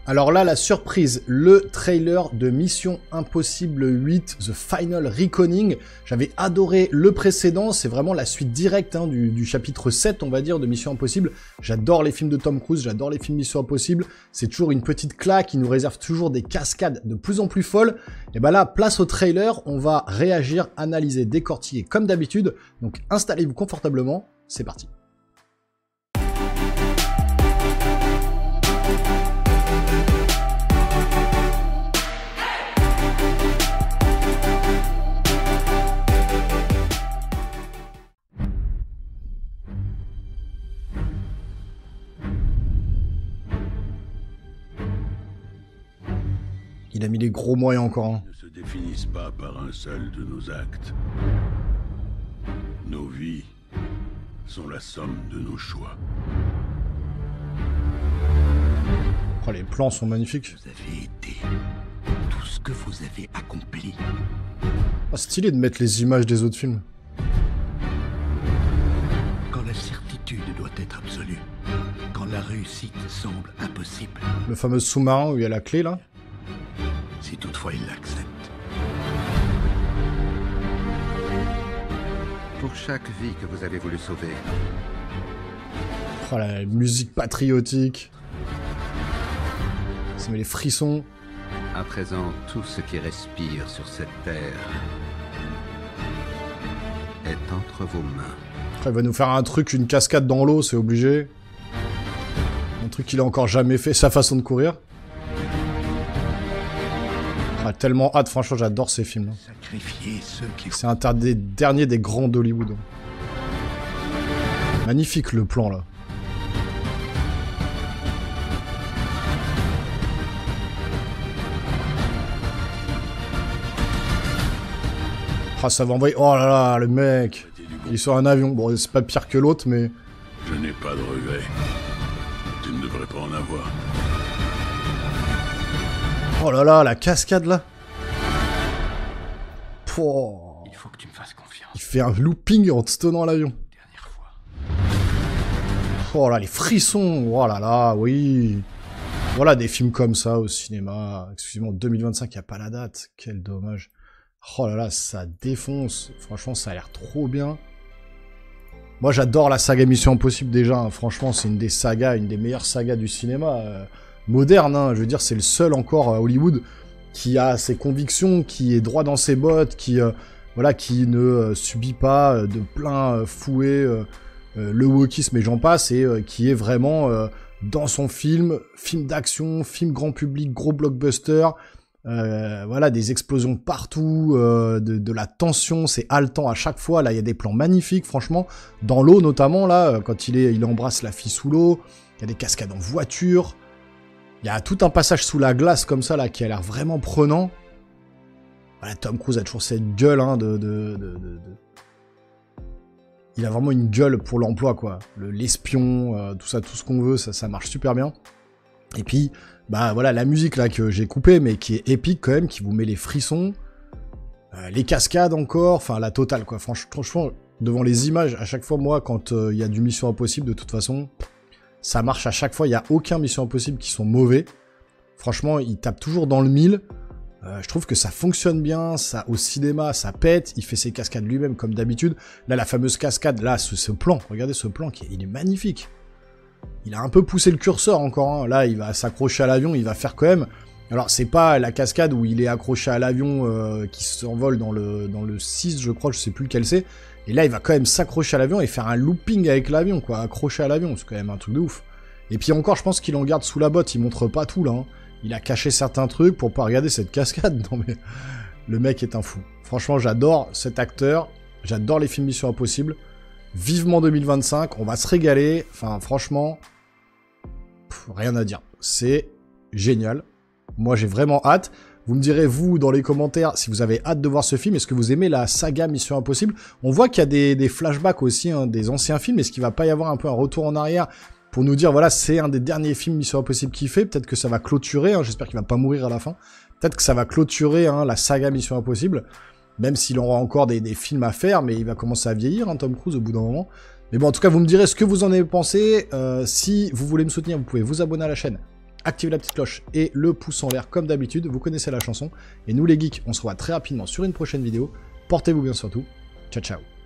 Alors là, la surprise, le trailer de Mission Impossible 8, The Final Reckoning. J'avais adoré le précédent, c'est vraiment la suite directe hein, du chapitre 7, on va dire, de Mission Impossible. J'adore les films de Tom Cruise, j'adore les films Mission Impossible. C'est toujours une petite claque, qui nous réserve toujours des cascades de plus en plus folles. Et ben là, place au trailer, on va réagir, analyser, décortiquer comme d'habitude. Donc installez-vous confortablement, c'est parti. Il a mis les gros moyens encore. Hein. Ne se définissent pas par un seul de nos actes. Nos vies sont la somme de nos choix. Oh, les plans sont magnifiques. Vous avez été tout ce que vous avez accompli. Oh, stylé de mettre les images des autres films. Quand la certitude doit être absolue, quand la réussite semble impossible. Le fameux sous-marin où il y a la clé là. Si toutefois il l'accepte. Pour chaque vie que vous avez voulu sauver. Oh la musique patriotique. Ça met les frissons. À présent, tout ce qui respire sur cette terre est entre vos mains. Après, il va nous faire un truc, une cascade dans l'eau, c'est obligé. Un truc qu'il a encore jamais fait, sa façon de courir. Tellement hâte, franchement j'adore ces films. C'est un des derniers des grands d'Hollywood. Magnifique le plan là. Ah ça va envoyer... Oh là là, le mec. Il est sur un avion. Bon c'est pas pire que l'autre mais... Je n'ai pas de regrets. Tu ne devrais pas en avoir. Oh là là, la cascade là. Pouah. Il faut que tu me fasses confiance. Il fait un looping en te tenant à l'avion. Dernière fois. Oh là, les frissons. Oh là là, oui. Voilà des films comme ça au cinéma. Excusez-moi, 2025, il n'y a pas la date. Quel dommage. Oh là là, ça défonce. Franchement, ça a l'air trop bien. Moi, j'adore la saga Mission Impossible déjà. Hein. Franchement, c'est une des sagas, une des meilleures sagas du cinéma. Moderne, hein, je veux dire, c'est le seul encore à Hollywood qui a ses convictions, qui est droit dans ses bottes, qui voilà, qui ne subit pas de plein fouet le wokisme et j'en passe, et qui est vraiment dans son film d'action, film grand public, gros blockbuster, voilà, des explosions partout, de la tension, c'est haletant à chaque fois, là, il y a des plans magnifiques, franchement, dans l'eau notamment, là, quand il embrasse la fille sous l'eau, il y a des cascades en voiture. Il y a tout un passage sous la glace comme ça là qui a l'air vraiment prenant. Voilà, Tom Cruise a toujours cette gueule hein, Il a vraiment une gueule pour l'emploi quoi. L'espion, tout ça, tout ce qu'on veut, ça marche super bien. Et puis, bah voilà, la musique là que j'ai coupée mais qui est épique quand même, qui vous met les frissons. Les cascades encore, enfin la totale quoi. Franchement, devant les images, à chaque fois moi quand il y a du Mission Impossible de toute façon... Ça marche à chaque fois, il n'y a aucun Mission Impossible qui sont mauvais. Franchement, il tape toujours dans le mille. Je trouve que ça fonctionne bien, ça au cinéma, ça pète. Il fait ses cascades lui-même comme d'habitude. Là, la fameuse cascade, là, ce plan, regardez ce plan, il est magnifique. Il a un peu poussé le curseur encore. Hein. Là, il va s'accrocher à l'avion, il va faire quand même... Alors, c'est pas la cascade où il est accroché à l'avion qui s'envole dans le 6, je crois, je sais plus lequel c'est. Et là, il va quand même s'accrocher à l'avion et faire un looping avec l'avion, quoi. Accroché à l'avion, c'est quand même un truc de ouf. Et puis encore, je pense qu'il en garde sous la botte, il montre pas tout, là. Hein. Il a caché certains trucs pour pas regarder cette cascade. Non mais, le mec est un fou. Franchement, j'adore cet acteur. J'adore les films Mission Impossible. Vivement 2025, on va se régaler. Enfin, franchement, rien à dire. C'est génial. Moi, j'ai vraiment hâte. Vous me direz, vous, dans les commentaires, si vous avez hâte de voir ce film, est-ce que vous aimez la saga Mission Impossible? On voit qu'il y a des flashbacks aussi, hein, des anciens films. Est-ce qu'il va pas y avoir un peu un retour en arrière pour nous dire, voilà, c'est un des derniers films Mission Impossible qu'il fait? Peut-être que ça va clôturer, hein, j'espère qu'il va pas mourir à la fin. Peut-être que ça va clôturer hein, la saga Mission Impossible, même s'il aura encore des films à faire, mais il va commencer à vieillir, hein, Tom Cruise, au bout d'un moment. Mais bon, en tout cas, vous me direz ce que vous en avez pensé. Si vous voulez me soutenir, vous pouvez vous abonner à la chaîne, activez la petite cloche et le pouce en l'air comme d'habitude, vous connaissez la chanson. Et nous les geeks, on se revoit très rapidement sur une prochaine vidéo. Portez-vous bien surtout. Ciao ciao.